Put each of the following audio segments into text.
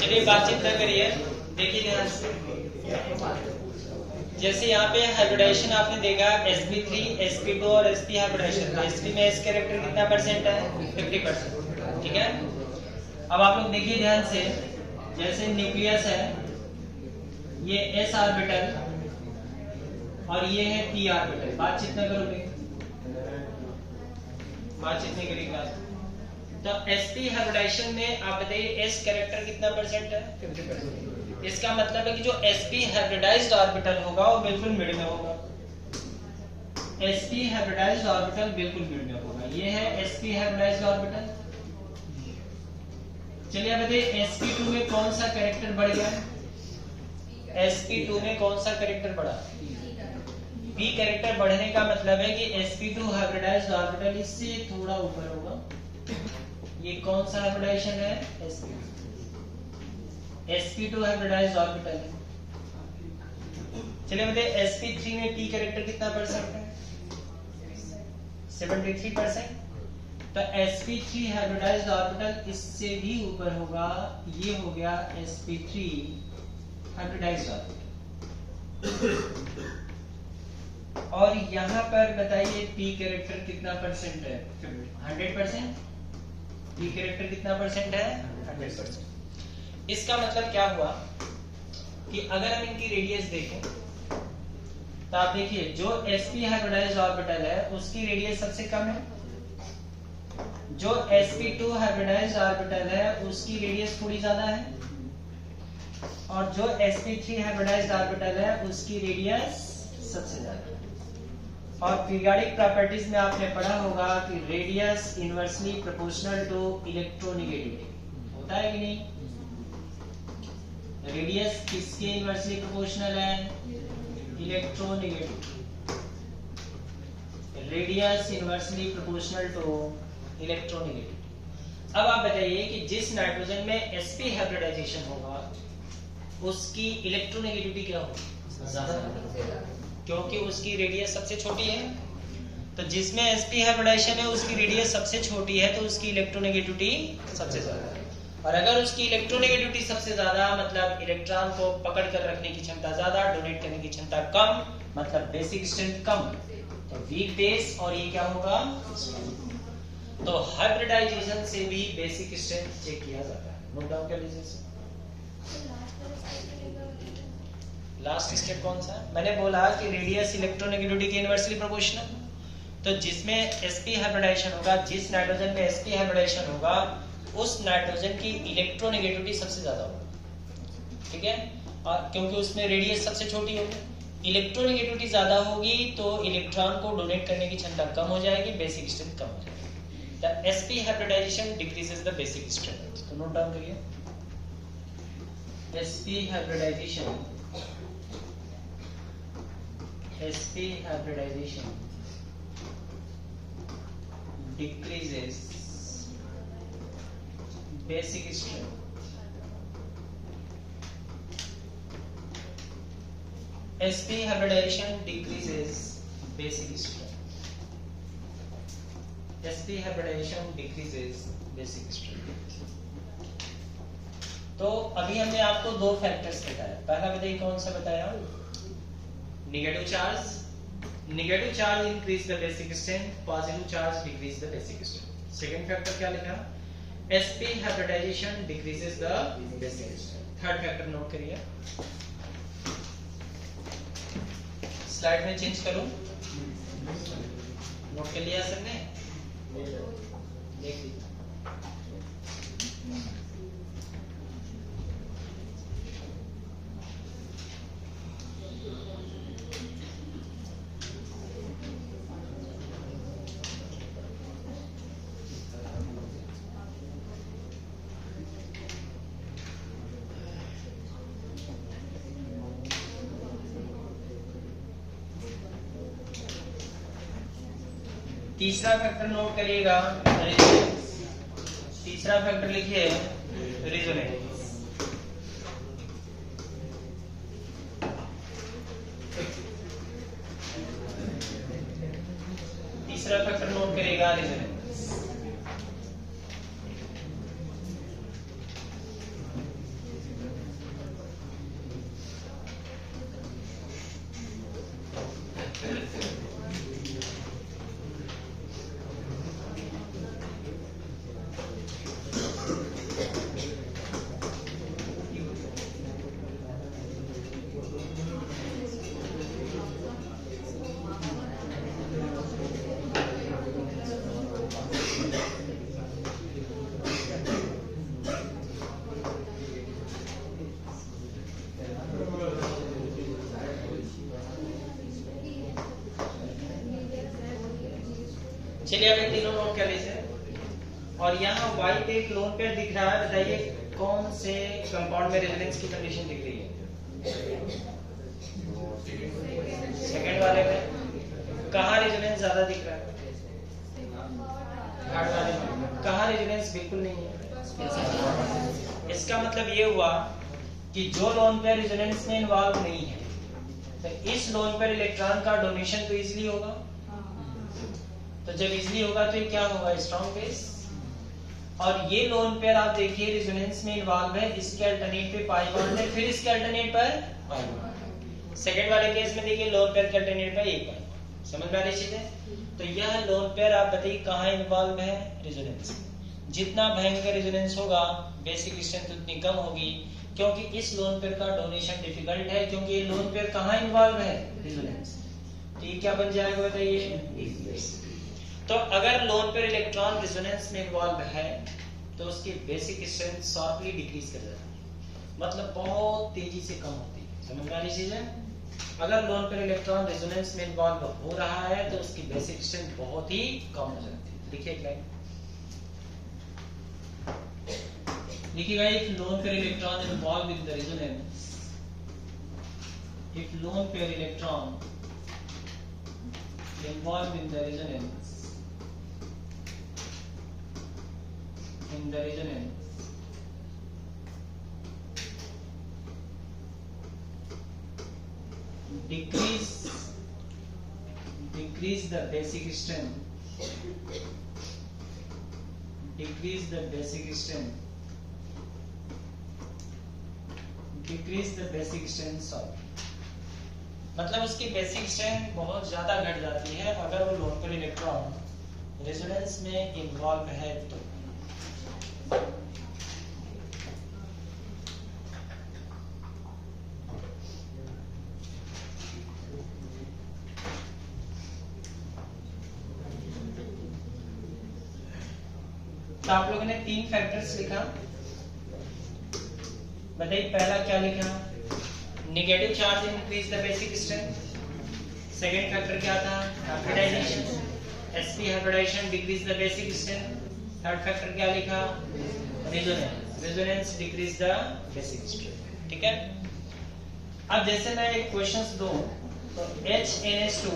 चलिए बातचीत न करिए, देखिए ध्यान से। जैसे यहाँ पे हाइब्रिडाइजेशन आपने देखा sp3, sp2 और sp हाइब्रिडाइजेशन। तो sp में s कैरेक्टर कितना परसेंट है? 50%। ठीक है। अब आप लोग देखिए ध्यान से, जैसे न्यूक्लियस है, ये s ऑर्बिटल और ये है p ऑर्बिटल। बातचीत न करोगे, बातचीत नहीं करेगा। तो sp हाइब्रिडाइजेशन में आप बताइए s कैरेक्टर कितना परसेंट है? 50%। इसका मतलब है कि जो sp हाइब्रिडाइज्ड ऑर्बिटल होगा वो बिल्कुल मिड में होगा। sp हाइब्रिडाइज्ड ऑर्बिटल बिल्कुल मिड में होगा। ये है sp हाइब्रिडाइज्ड ऑर्बिटल। चलिए अब बताइए sp2 में कौन सा कैरेक्टर बढ़ गया? sp2 में कौन सा कैरेक्टर बढ़ा? p कैरेक्टर बढ़ने का मतलब है कि sp2 हाइब्रिडाइज्ड ऑर्बिटल इससे थोड़ा ऊपर होगा। ये कौन सा हाइब्रिडाइजेशन है? sp2 हाइब्रिडाइज्ड ऑर्बिटल है। चलिए बताइए sp3 में p कैरेक्टर कितना परसेंट है? 73%। तो sp3 हाइब्रिडाइज्ड ऑर्बिटल इससे भी ऊपर होगा। ये हो गया sp3 हाइब्रिडाइज्ड ऑर्बिटल। और यहाँ पर बताइए p कैरेक्टर कितना परसेंट है? 100%। p कैरेक्टर कितना परसेंट है? 100%। इसका मतलब क्या हुआ कि अगर हम इनकी रेडियस देखें तो आप देखिए जो sp हाइब्रिडाइज्ड ऑर्बिटल है उसकी रेडियस सबसे कम है। जो sp2 हाइब्रिडाइज्ड ऑर्बिटल है उसकी रेडियस थोड़ी ज्यादा है। और जो sp3 हाइब्रिडाइज्ड ऑर्बिटल है उसकी रेडियस सबसे ज्यादा है। और पीरियोडिक प्रॉपर्टीज में आपने पढ़ा होगा कि radius inversely proportional to electronegativity होता है कि नहीं? रेडियस किसके इनवर्सली प्रोपोर्शनल है? Electronegative. Radius inversely proportional to electronegative. अब आप बताइए कि जिस नाइट्रोजन में sp हाइब्रिडाइजेशन होगा उसकी इलेक्ट्रोनेगेटिविटी क्या होगी? ज्यादा, क्योंकि उसकी रेडियस सबसे छोटी है। तो जिसमें sp हाइब्रिडाइजेशन है उसकी रेडियस सबसे छोटी है तो उसकी इलेक्ट्रोनेगेटिविटी सबसे ज्यादा है। और अगर उसकी इलेक्ट्रोनेगेटिविटी सबसे ज्यादा मतलब इलेक्ट्रॉन को पकड़ कर रखने की क्षमता ज्यादा, डोनेट करने की क्षमता कम, मतलब बेसिक स्ट्रेंथ कम, तो वीक बेस। और ये क्या होगा? तो हाइब्रिडाइजेशन से भी बेसिक स्ट्रेंथ चेक किया जाता है। नोट डाउन कर लीजिए। लास्ट स्टेप कौन सा है? मैंने बोला कि रेडियस इलेक्ट्रोनेगेटिविटी के इनवर्सली प्रोपोर्शनल। तो जिसमें sp हाइब्रिडाइजेशन होगा, जिस नाइट्रोजन में sp हाइब्रिडाइजेशन होगा उस नाइट्रोजन की इलेक्ट्रोनेगेटिविटी सबसे ज्यादा होगी। ठीक है। और क्योंकि उसमें रेडियस सबसे छोटी होगी, इलेक्ट्रोनेगेटिविटी ज्यादा होगी तो इलेक्ट्रॉन को डोनेट करने की क्षमता कम हो जाएगी, बेसिक स्ट्रेंथ कम हो जाएगी। The sp hybridization decreases the basic strength. तो नोट डाउन करिए, sp hybridization decreases basic strength. sp hybridization decreases basic strength. sp hybridization decreases basic strength. तो अभी हमने आपको दो फैक्टर्स बताया। पहला बताइए कौन सा बताया? Negative charge. Negative charge increase the basic strength, positive charge decrease the basic strength. Second factor क्या लिखा? sp hybridization decreases the basic strength. Third factor note करिए, स्लाइड में चेंज करूं? नोट कर लिया सबने? देख लीजिए। तीसरा फैक्टर नोट करिएगा, तीसरा फैक्टर लिखिए रेजोनेंस। तीसरा फैक्टर नोट करिएगा रेजोनेंस। चलिए अब ये तीनों नोट कर लीजिए। और यहाँ वाई पे एक लोन पेयर दिख रहा है, बताइए कौन से कंपाउंड में रेजोनेंस की कंडीशन दिख रही है? सेकंड वाले में। कहाँ रेजोनेंस ज्यादा दिख रहा है? थर्ड वाले में। कहाँ रेजोनेंस बिल्कुल नहीं है? इसका मतलब ये हुआ कि जो लोन पेयर रेजोनेंस में इन्वॉल्व नहीं है, तो इस लोन पेयर इलेक्ट्रॉन का डोनेशन तो इजीली होगा। तो जब इजीली होगा तो ये क्या होगा? Strong base. और ये लोन पेयर आप देखिए रेजोनेंस में इन्वॉल्व है, इसके अल्टरनेट पे पाई बॉन्ड है, फिर इसके अल्टरनेट पर पाई बॉन्ड। सेकंड वाले केस में देखिए लोन पेयर के अल्टरनेट पर एक पाई बॉन्ड। समझ में आ रही चीज है? तो यह लोन पेयर आप बताइए कहाँ इन्वॉल्व है? रेजोनेंस में। जितना भयंकर रेजोनेंस होगा बेसिक स्ट्रेंथ उतनी कम होगी, क्योंकि इस लोन पेयर का डोनेशन डिफिकल्ट है, क्योंकि ये लोन पेयर कहाँ इन्वॉल्व है? रेजोनेंस। तो ये क्या बन जाएगा बताइए? तो अगर लोन पेयर इलेक्ट्रॉन रेजोनेंस में इन्वॉल्व है तो उसकी बेसिक स्ट्रेंथ शार्पली डिक्रीज कर जाती है, मतलब बहुत तेजी से कम होती है। समझ में आ रही चीज है? अगर लोन पेयर इलेक्ट्रॉन रेजोनेंस में इन्वॉल्व हो रहा है तो उसकी बेसिक स्ट्रेंथ बहुत ही कम हो जाती है। देखिए एक लाइन लिखिएगा, if lone pair electron involve in the resonance, if lone pair electron involved in the resonance, decrease the basic strength, decrease the basic strength sorry, मतलब उसकी बेसिक स्ट्रेंथ बहुत ज्यादा घट जाती है अगर वो लोन पेयर इलेक्ट्रॉन रेजोनेंस में इन्वॉल्व है तो। आप लोगों ने 3 फैक्टर्स लिखा, बताइए पहला क्या लिखा? Negative charge increase the basic strength. Second factor क्या था? Hybridization, sp hybridization decrease the basic strength. Third factor क्या लिखा? Resonance decrease the basic strength. ठीक है, अब जैसे मैं एक क्वेश्चंस दूं तो HNH2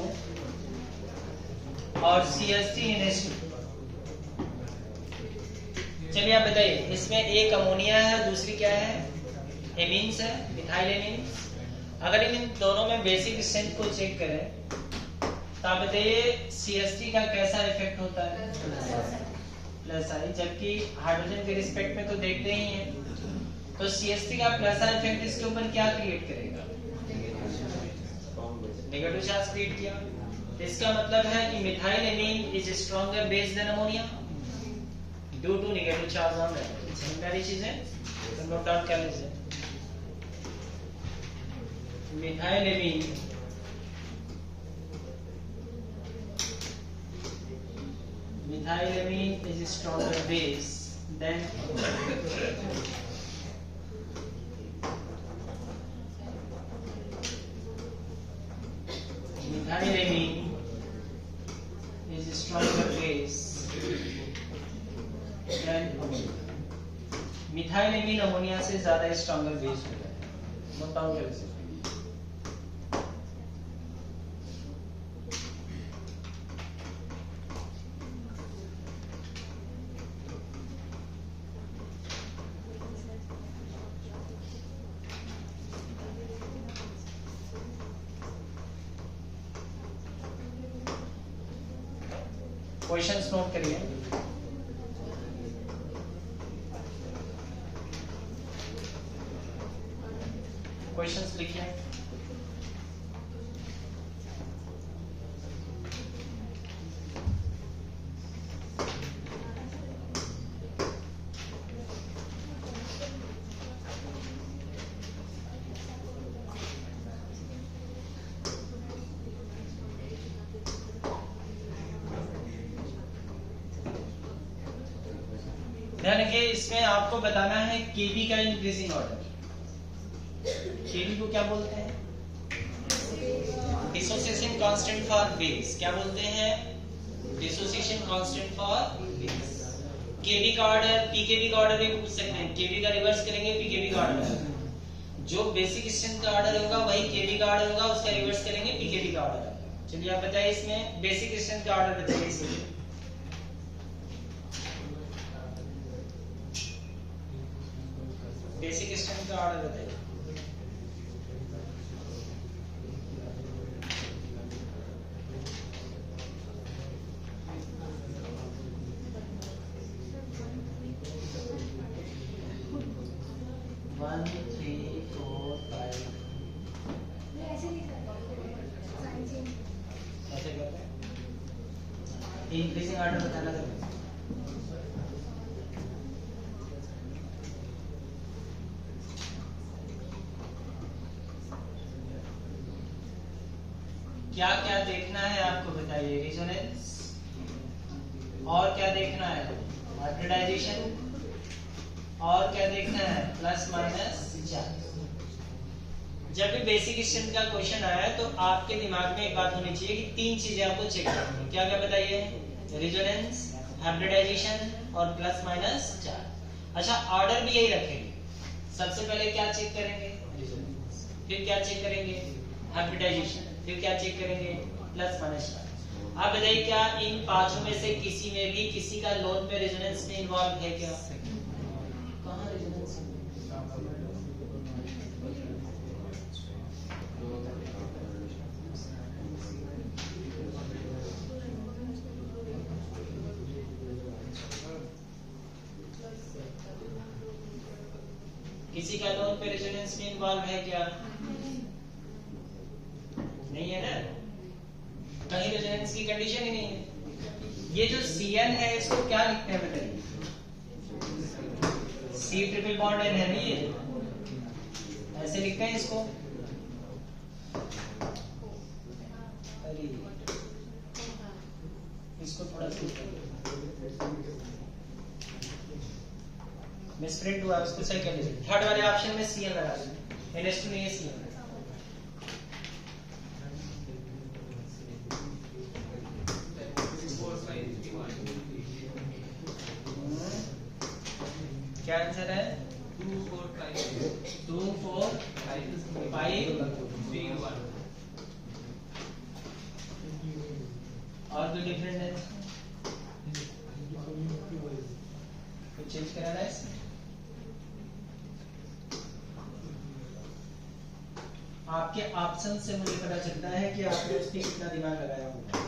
और CH3NH2, चलिए आप बताइए इसमें एक अमोनिया है, दूसरी क्या है? एमीन्स है, मिथाइल एमीन। अगर इन दोनों में बेसिक स्ट्रेंथ को चेक करें तो आप बताइए CH3 का कैसा इफेक्ट होता है? प्लस आई, जबकि हाइड्रोजन के रिस्पेक्ट में तो देखते ही हैं। तो CH3 का प्लस आई इफेक्ट इसके ऊपर क्या क्रिएट करेगा? नेगेटिव चार्ज क्रिएट किया। इसका मतलब है कि methyl amine is stronger base than ammonia due to negative charge on that. समझ में आ रही चीजें? तो नोट डाउन कर लीजिए। Methyl amine is stronger base than methyl amine is stronger base than ammonia। Methyl amine ammonia से ज्यादा stronger base होता है। नोट डाउन कर लीजिए। क्वेश्चंस नोट करिए। क्वेश्चंस लिखिए। ध्यान रखिए, इसमें आपको बताना है केबी का इंक्रीजिंग ऑर्डर। केबी को क्या बोलते हैं? Dissociation constant for base. क्या बोलते हैं? डिसोसिएशन कांस्टेंट फॉर केबी का ऑर्डर, पीकेबी का ऑर्डर भी पूछ सकते हैं। केबी का रिवर्स करेंगे पीकेबी का ऑर्डर। जो बेसिक स्ट्रेंथ का ऑर्डर होगा वही केबी का ऑर्डर होगा, उसका रिवर्स करेंगे पीकेबी का ऑर्डर। चलिए आप बताइए इसमें बेसिक स्ट्रेंथ का ऑर्डर बताइए इसमें। बेसिक स्ट्रेंथ का ऑर्डर बताइए। इंक्रीजिंग ऑर्डर बताना था। क्या क्या देखना है आपको बताइए। रेजोनेंस और क्या देखना है, हाइब्रिडाइजेशन और क्या देखना है, प्लस माइनस चार्ज। जब भी बेसिक स्ट्रेंथ का क्वेश्चन आया तो आपके दिमाग में एक बात होनी चाहिए कि तीन चीजें आपको चेक करनी है। क्या क्या बताइए, रेजोनेंस, हाइब्रिडाइजेशन और प्लस माइनस चार्ज। अच्छा ऑर्डर भी यही रखेंगे। सबसे पहले क्या चेक करेंगे, रेजोनेंस, फिर क्या चेक करेंगे, हाइब्रिडाइजेशन, फिर क्या चेक करेंगे, प्लस माइनस चार्ज। आप बताइए क्या इन पांचों में से किसी में भी किसी का लोन पे रेजोनेंस में इन्वॉल्व है क्या? कहां रेजोनेंस? किसी का लोन पे रेजोनेंस में इन्वॉल्व है क्या? नहीं है ना, कहीं रेजोनेंस की कंडीशन ही नहीं है। ये जो Cn है इसको क्या लिखते हैं बताइए? C ट्रिपल बॉन्ड N है, नहीं ये ऐसे लिखते हैं इसको। अरे इसको थोड़ा मिसप्रिंट हुआ, उसको सही कर लीजिए। थर्ड वाले ऑप्शन में Cn लगा दीजिए, NH2 नहीं है Cn। क्या आंसर है? 2 4 5 2 4 5 3 1। और कोई डिफरेंट है? कुछ चेंज कराना है इसमें? आपके ऑप्शन से मुझे पता चलता है कि आपने उस पर कितना दिमाग लगाया होगा।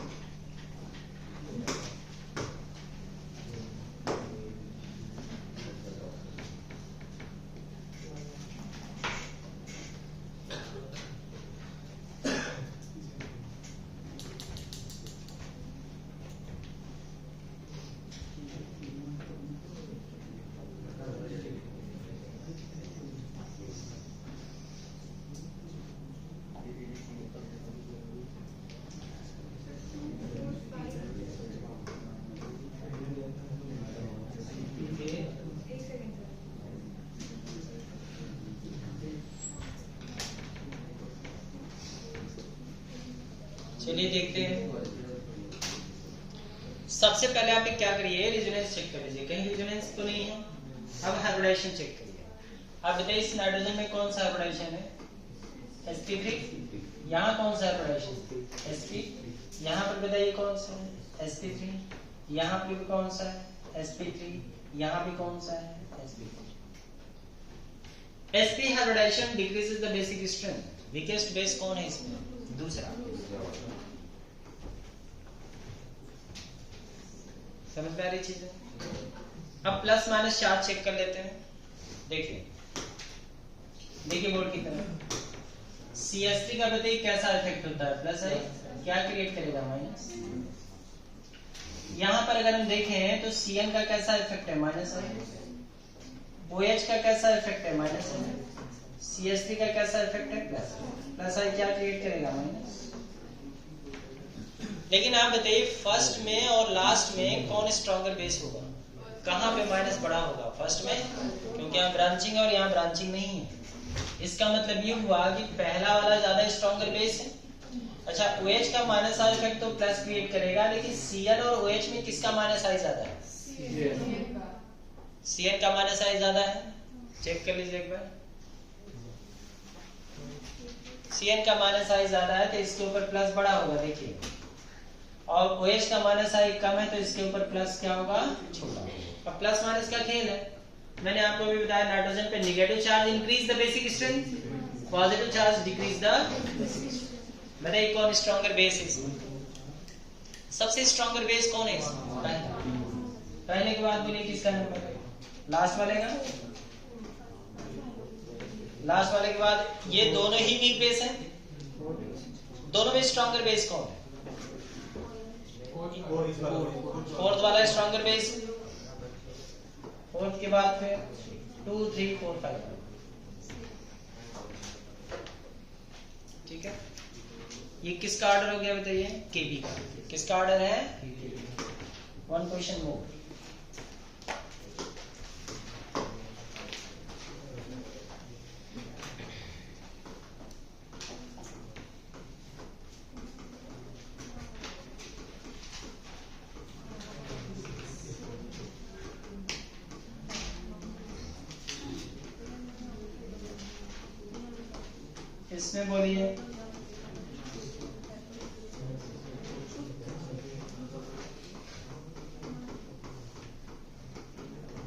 चलिए देखते हैं। सबसे पहले आप क्या करिए, रेजोनेंस चेक कर लीजिए, कहीं रेजोनेंस तो नहीं है। अब हाइब्रिडाइजेशन चेक करिए। अब बताइए इस नाइट्रोजन में कौन सा हाइब्रिडाइजेशन है, sp3। यहाँ कौन सा हाइब्रिडाइजेशन, sp। यहाँ पर बताइए कौन सा है, sp3। यहाँ पर कौन सा है, sp3। यहाँ भी कौन सा है, sp3। sp hybridization decreases the basic strength. Weakest base कौन है इसमें, दूसरा। समझ में आ रही चीज है? अब प्लस माइनस चार्ज चेक कर लेते हैं। देखिए देखिए बोर्ड की तरफ, CH3 का बताइए कैसा इफेक्ट होता है, प्लस है, क्या क्रिएट करेगा, माइनस। यहाँ पर अगर हम देखें तो Cn का कैसा इफेक्ट है, माइनस है। OH का कैसा इफेक्ट है, माइनस है। CH3 का कैसा इफेक्ट है, प्लस। प्लस है, क्या क्रिएट करेगा, माइनस। लेकिन आप बताइए फर्स्ट में और लास्ट में कौन स्ट्रॉन्गर बेस होगा, कहां पे माइनस बड़ा होगा, फर्स्ट में, क्योंकि यहाँ ब्रांचिंग है और यहाँ ब्रांचिंग नहीं है। इसका मतलब ये हुआ कि पहला वाला ज्यादा स्ट्रॉन्गर बेस है अच्छा OH का माइनस आई इफेक्ट तो प्लस क्रिएट करेगा, लेकिन Cl और OH में किसका माइनस आई ज्यादा है? Cl का माइनस आई ज्यादा है। चेक कर लीजिए एक बार। Cl का माइनस आई ज्यादा है तो इसके ऊपर प्लस बड़ा होगा, देखिए। और OH का माइनस आई कम है तो इसके ऊपर प्लस क्या होगा? छोटा। अब प्लस माइनस का खेल है। मैंने आपको भी बताया नाइट्रोजन पे negative charge increase the basic strength, positive charge decrease the basic strength. बताइए कौन स्ट्रॉन्गर बेस है? सबसे स्ट्रॉन्गर बेस कौन है? पहले के बाद बोलिए किसका नंबर है? लास्ट वाले का। लास्ट वाले के बाद ये दोनों ही वीक बेस हैं। दोनों में स्ट्रॉन्गर बेस कौन है? फोर्थ वाला स्ट्रॉन्गर बेस। फोर्थ के बाद फिर 2 3 4 5। ठीक है, ये किसका ऑर्डर हो गया बताइए? केबी का। किसका ऑर्डर है? वन क्वेश्चन मोर। इसमें बोलिए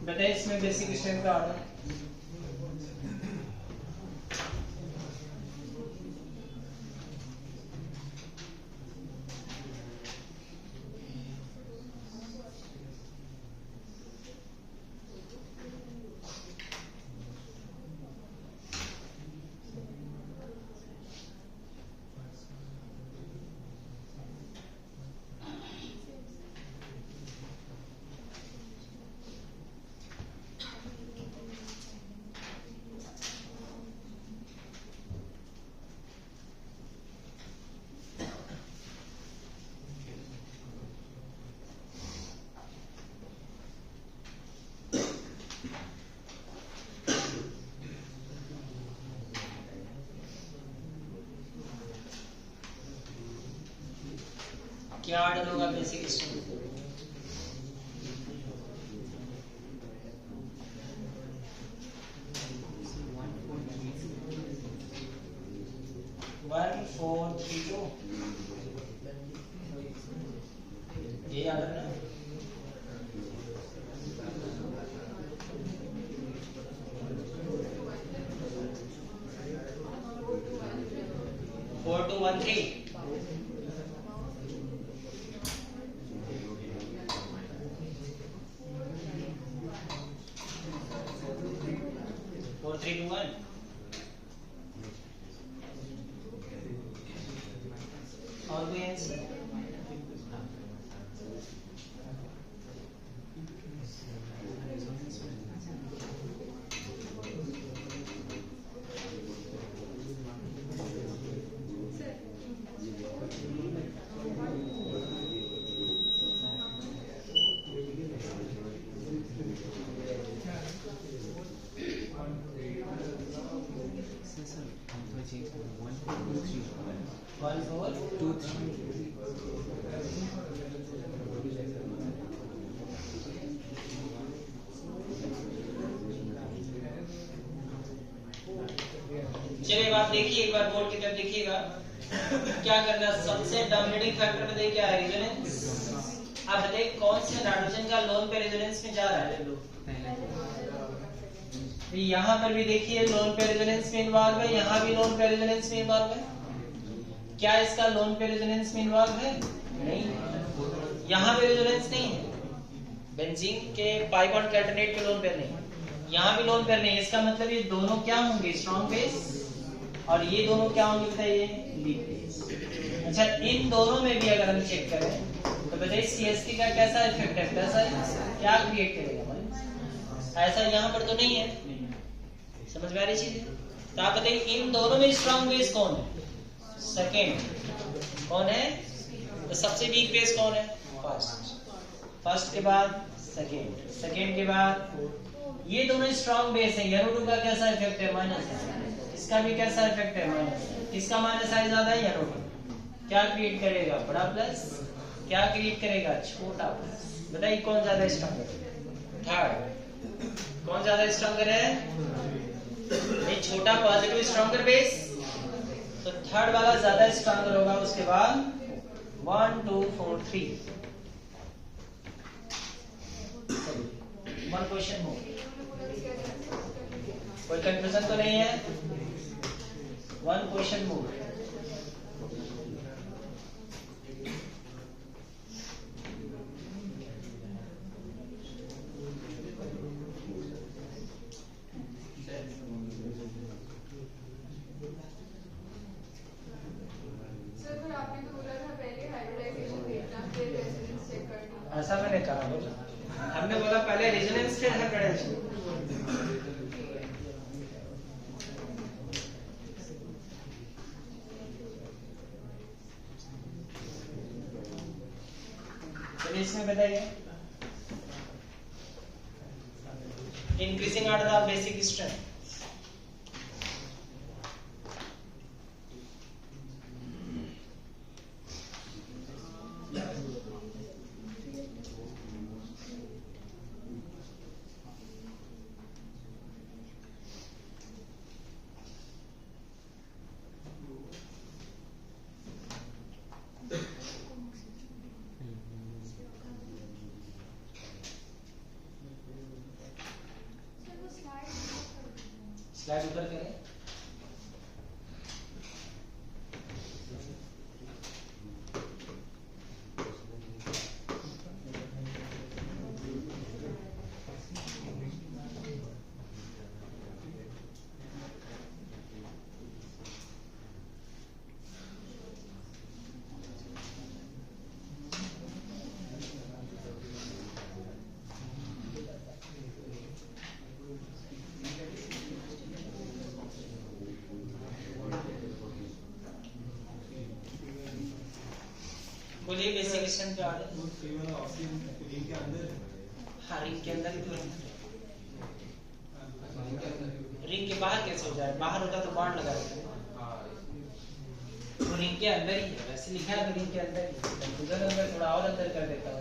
बताइए, इसमें बेसिक स्ट्रेंथ का ऑर्डर। क्या ऑर्डर होगा बेसिक स्ट्रेंथ? वन 4 3 2। ये ऑर्डर ना। फोर 2 1 3। 4 3 2 1। और कोई आंसर? वन 4 2 3। चलिए आप देखिए, एक बार बोर्ड की तरफ देखिएगा। क्या करना, सबसे डोमिनेटिंग फैक्टर बताइए क्या है? रेजोनेंस। आप बताइए कौन से नाइट्रोजन का लोन पे रेजोनेंस में जा रहा है? यहाँ पर भी देखिए लोन पे रेजोनेंस में इन्वॉल्व है, यहाँ भी लोन पे रेजोनेंस में इन्वॉल्व है। क्या इसका लोन पे रेजोनेंस में इन्वॉल्व है? नहीं। यहाँ पे रेजोनेंस नहीं है। बेंजीन के पाई बॉन्ड के अल्टरनेट पे लोन पेयर नहीं, यहाँ भी लोन पेयर नहीं। इसका मतलब ये दोनों क्या होंगे? Strong base. और ये दोनों क्या होंगे बताइए? Weak base. अच्छा, इन दोनों में भी अगर हम चेक करें तो बताइए CH3 का कैसा इफेक्ट है? प्लस है, क्या क्रिएट करेगा? ऐसा यहाँ पर तो नहीं है। समझ में आ रही चीज है? तो आप बताइए इन दोनों में स्ट्रॉन्ग बेस कौन है? सेकेंड। कौन है? तो सबसे वीक बेस कौन है? फर्स्ट। फर्स्ट के बाद सेकेंड, सेकेंड के बाद ये दोनों स्ट्रॉन्ग बेस है। NO2 का कैसा इफेक्ट है? माइनस है। इसका भी कैसा इफेक्ट है? माइनस। किसका माइनस आई ज्यादा है? NO2। क्या क्रिएट करेगा? बड़ा प्लस। क्या क्रिएट करेगा? छोटा प्लस। बताइए कौन ज्यादा स्ट्रॉन्गर है? थर्ड। कौन ज्यादा स्ट्रॉन्गर है? ये छोटा पॉजिटिव स्ट्रॉन्गर बेस, तो थर्ड वाला ज्यादा स्ट्रॉन्गर होगा। उसके बाद 1 2 4 3 वन क्वेश्चन हो, कोई कंफ्यूजन तो नहीं है? वन क्वेश्चन मोर। ऐसा मैंने कहा, बोला हमने बोला पहले रेजोनेंस फिर हाइब्रिडाइजेशन। चलिए इसमें बताइए, increasing order of basic strength. Slide ऊपर करें। बोलिए बेसिक स्ट्रेंथ पे आ रहे रिंग के अंदर। हाँ रिंग के अंदर ही तो है, रिंग के बाहर कैसे हो जाए? बाहर होता तो बाढ़ लगा देते, तो रिंग के अंदर ही है। वैसे लिखा है तो रिंग के अंदर ही, कंफ्यूजन अंदर थोड़ा और अंदर कर देता हूँ।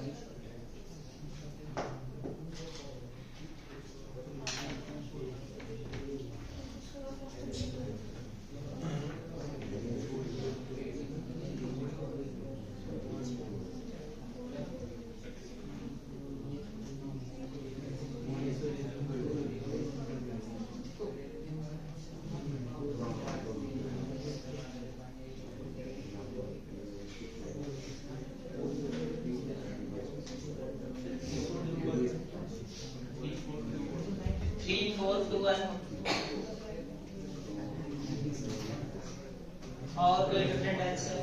और कोई डिफरेंट आंसर?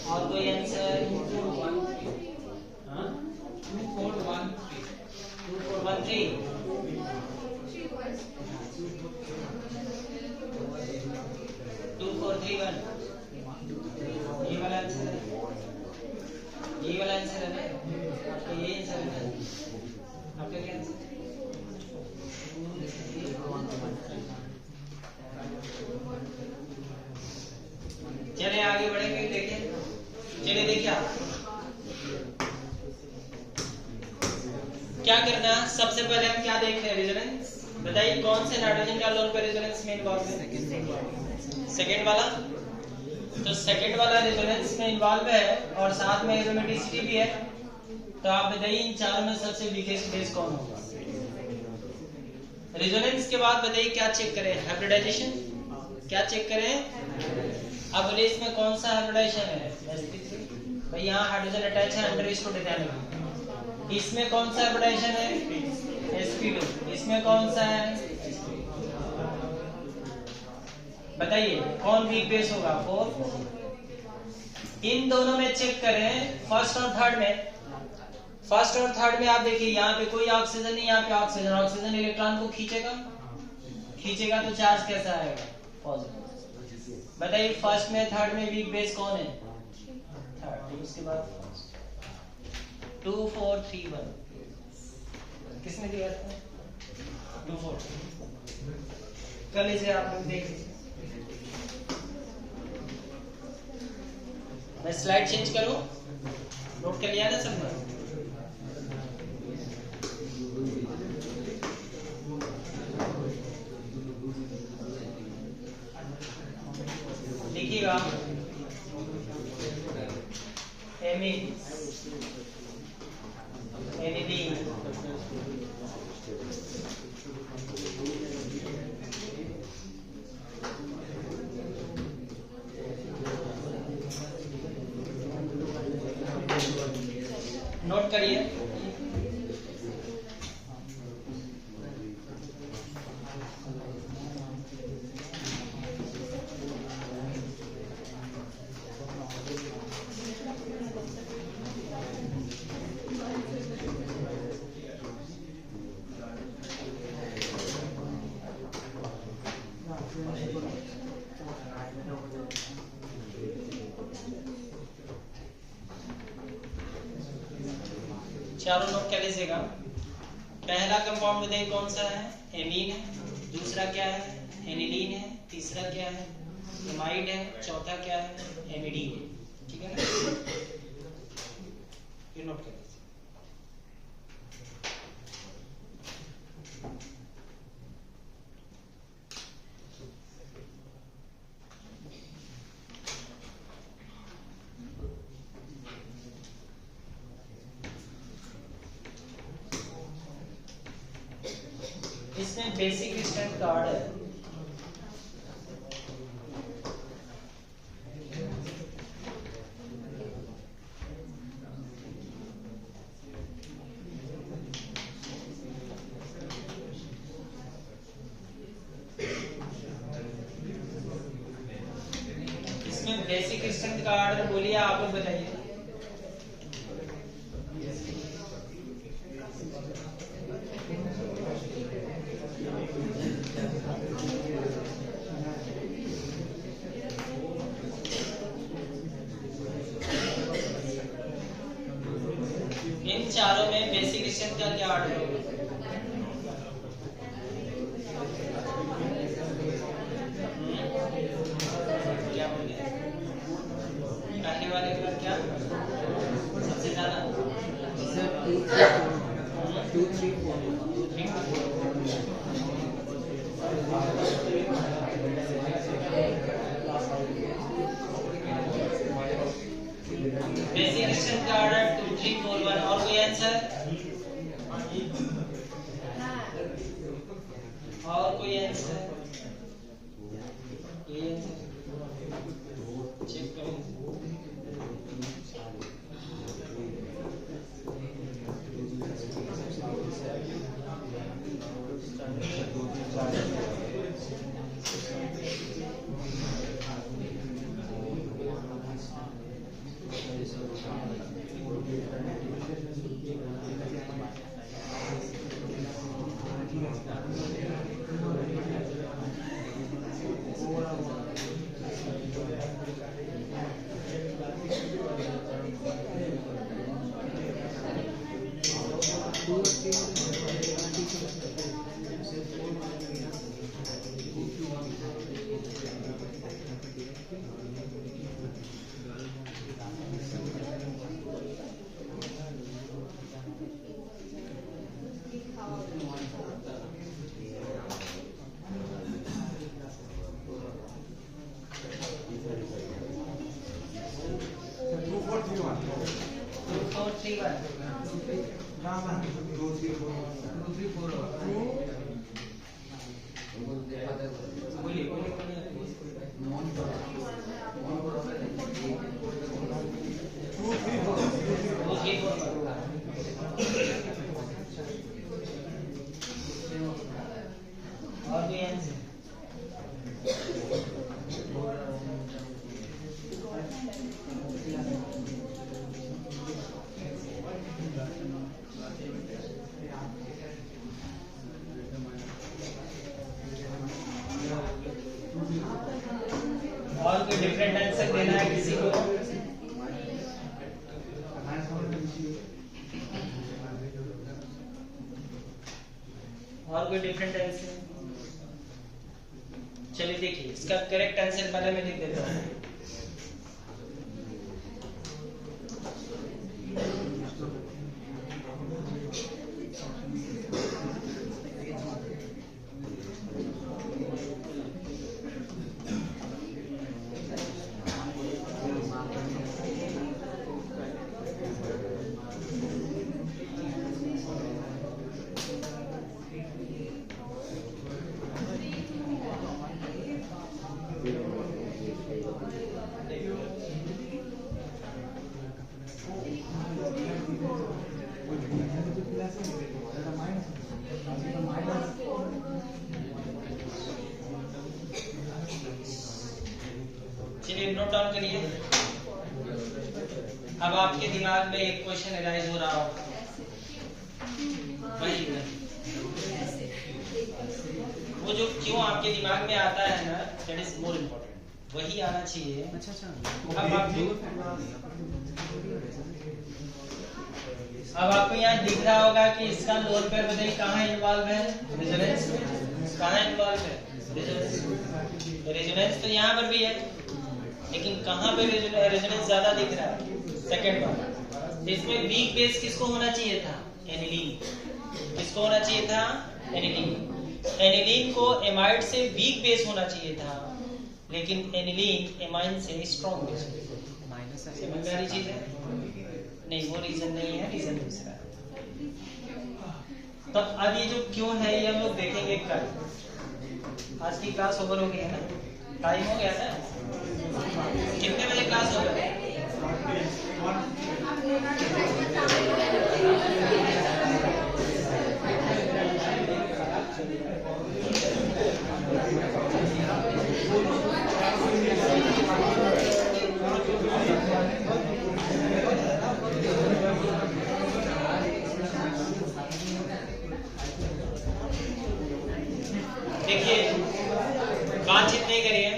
और कोई आंसर? 2413 2431 ये वाला आंसर है, ये वाला आंसर है ना आपका? ये आंसर है आपका? क्या आंसर? चलिए आगे बढ़ेंगे, देखिए। चलिए देखिए आप क्या करना है। सबसे पहले हम क्या देख रहे हैं? रेजोनेंस। बताइए कौन से नाइट्रोजन का लोन पे रेजोनेंस में इन्वॉल्व है? सेकंड वाला। तो सेकंड वाला रेजोनेंस में इन्वॉल्व है और साथ में एरोमेटिसिटी भी है। तो आप बताइए इन चारों में सबसे वीकेस्ट बेस कौन होगा? रेजोनेंस के बाद बताइए क्या चेक करें? हाइब्रिडाइजेशन। क्या चेक करें? अब बोले इसमें कौन सा हाइब्रिडाइजेशन है? भाई यहाँ हाइड्रोजन अटैच है अंडर स्टोर डिथाइल। इसमें कौन सा हाइब्रिडाइजेशन है? sp2 इसमें कौन सा है बताइए कौन वीक बेस होगा 4 इन दोनों में चेक करें फर्स्ट और थर्ड में आप देखिए यहाँ पे कोई ऑक्सीजन नहीं यहाँ पे ऑक्सीजन इलेक्ट्रॉन को खींचेगा तो चार्ज कैसा आएगा पॉजिटिव बताइए फर्स्ट में थर्ड में वीक बेस कौन है थर्ड उसके बाद 2 4 3 1 किसने दिया था 2 4 कल इसे आप लोग देख लीजिए मैं स्लाइड चेंज करूं नोट कर लिया ना सबने लिखिएगा एमिन एनिलीन नोट करिए चारों नोट कर लीजिएगा पहला कंपाउंड बताइए कौन सा है एमीन है दूसरा क्या है एनिलीन है तीसरा क्या है एमाइड है चौथा क्या है एमिडीन है ठीक है ना ये नोट कर लीजिए इसमें बेसिक स्ट्रेंथ कार्ड है इसमें बेसिक स्ट्रेंथ कार्ड बोलिए आप लोग बताइए इन चारों में बेसिक स्ट्रेंथ का क्या ऑर्डर होगा क्या बोलिए पहले वाले का क्या सबसे ज्यादा 2 3 4 बेसिक स्ट्रेंथ का ऑर्डर 2 3 4 1 और कोई आंसर और कोई आंसर ये चेक करो डिफरेंट आंसर देना है किसी को? और कोई डिफरेंट आंसर? चलिए देखिए, इसका करेक्ट आंसर पहले मैं लिख देता हूँ। चलिए नोट डाउन करिए। अब आपके दिमाग में एक क्वेश्चन अराइज हो रहा होगा, वही वो जो क्यों आपके दिमाग में आता है ना, दैट इज मोर इम्पोर्टेंट, वही आना चाहिए। अब आपको यहाँ दिख रहा होगा कि इसका लोअर पैर बताइए कहाँ इन्वॉल्व है? रेजोनेंस। कहाँ इन्वॉल्व है? रेजोनेंस। रेजोनेंस तो यहाँ पर भी है, लेकिन कहाँ पे रेजोनेंस ज्यादा दिख रहा है? सेकंड बार। इसमें वीक बेस किसको होना चाहिए था? एनिलीन। किसको होना चाहिए था? एनिलीन। एनिलीन को एमाइड से वीक बेस होना चाहिए था, लेकिन एनिलीन एमाइन से स्ट्रॉन्ग बेस। समझदारी चीज है? नहीं, वो रीजन नहीं है, रीजन दूसरा है। तो अब ये जो क्यों है ये हम लोग देखेंगे कल। आज की क्लास ओवर हो गई है ना? टाइम हो गया था? कितने बजे क्लास होगा? देखिए, बातचीत नहीं करिए।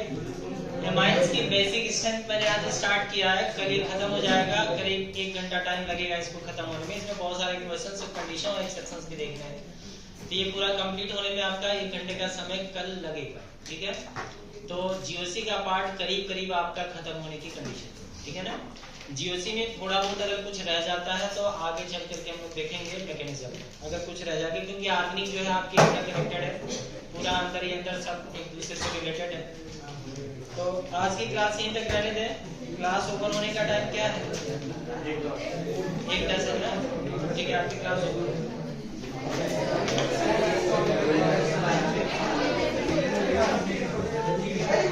एमाइंस की बेसिक स्ट्रेंथ मैंने आज स्टार्ट किया है, करीब खत्म हो जाएगा, करीब 1 घंटा टाइम लगेगा इसको खत्म होने में। इसमें बहुत सारे क्वेश्चंस और कंडीशन और एक्सेप्शंस भी देखने हैं, तो ये पूरा कंप्लीट होने में आपका 1 घंटे का समय कल लगेगा, ठीक है? तो जीओसी का पार्ट करीब करीब आपका खत्म होने की कंडीशन, ठीक है ना? जीओसी में थोड़ा बहुत अगर कुछ रह जाता है तो आगे चल करके हम लोग देखेंगे मैकेनिज्म, अगर कुछ रह जाएगा, क्योंकि आर्गनिंग जो है आपके इंटरकनेक्टेड है, पूरा अंदर ही अंदर सब एक दूसरे से रिलेटेड है। तो आज की क्लास यहीं तक रहने दें। क्लास ओपन होने का टाइम क्या है? 1:10 है ना? ठीक है, आपकी क्लास ओपन।